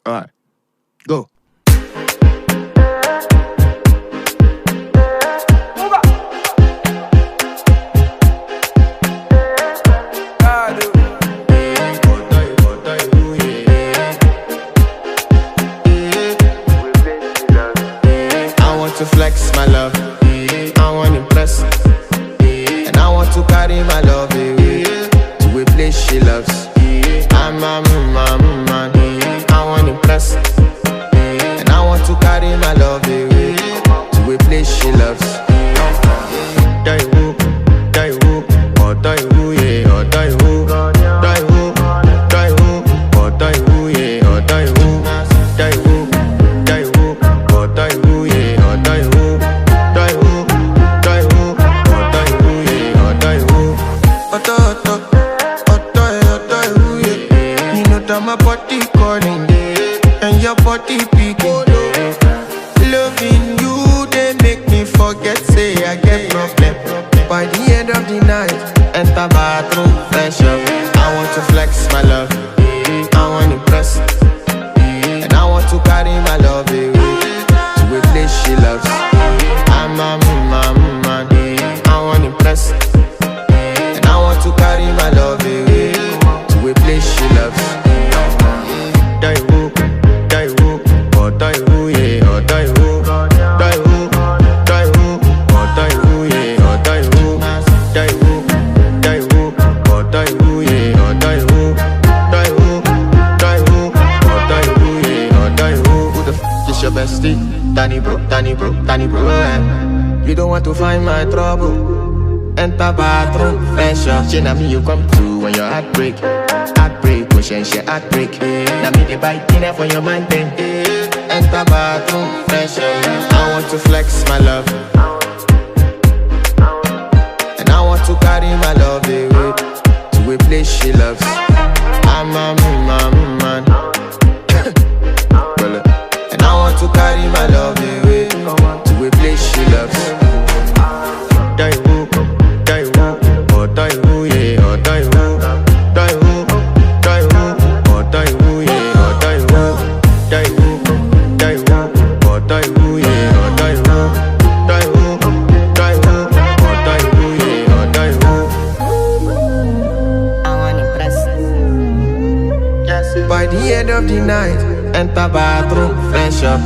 Alright, go. To flex my love, I want to impress, and I want to carry my love away to a place she loves. I'm a man, I want to impress, and I want to carry my love away to a place she loves. Die who, or die who, yeah, or die who, die who, or die who, yeah, or die who, die who, or die who, yeah. My body calling and your body picking. Loving you, they make me forget, say I get problem. By the end of the night, enter bathroom, fresh up. I want to flex my love, I want to impress, and I want to carry my love away to a place she loves. I'm a man, I want to impress, and I want to carry my love away to a place she loves. Die who, or die who, yeah, or die who, die who, or die who, yeah, or die who, die who, or die who, yeah, or die who, or die who, yeah, or die who. Who the f is your bestie? Danny bro, eh? You don't want to find my trouble. Enter bathroom, fresh up. She me you come to when your heart break. Push and shit heartbreak. Now me the bite dinner for your man then. Enter bathroom, fresh up. I want to flex my love, and I want to carry my love away to a place she loves. I'm a man, and I want to carry my love away to a place she loves. Die who, or die who, yeah, or die who, die who, or die who, yeah, or die who, die who, or die who, yeah, or die who, die who, or die who, yeah, or die who. I want to impress. Yes. By the end of the night, enter bathroom, fresh up.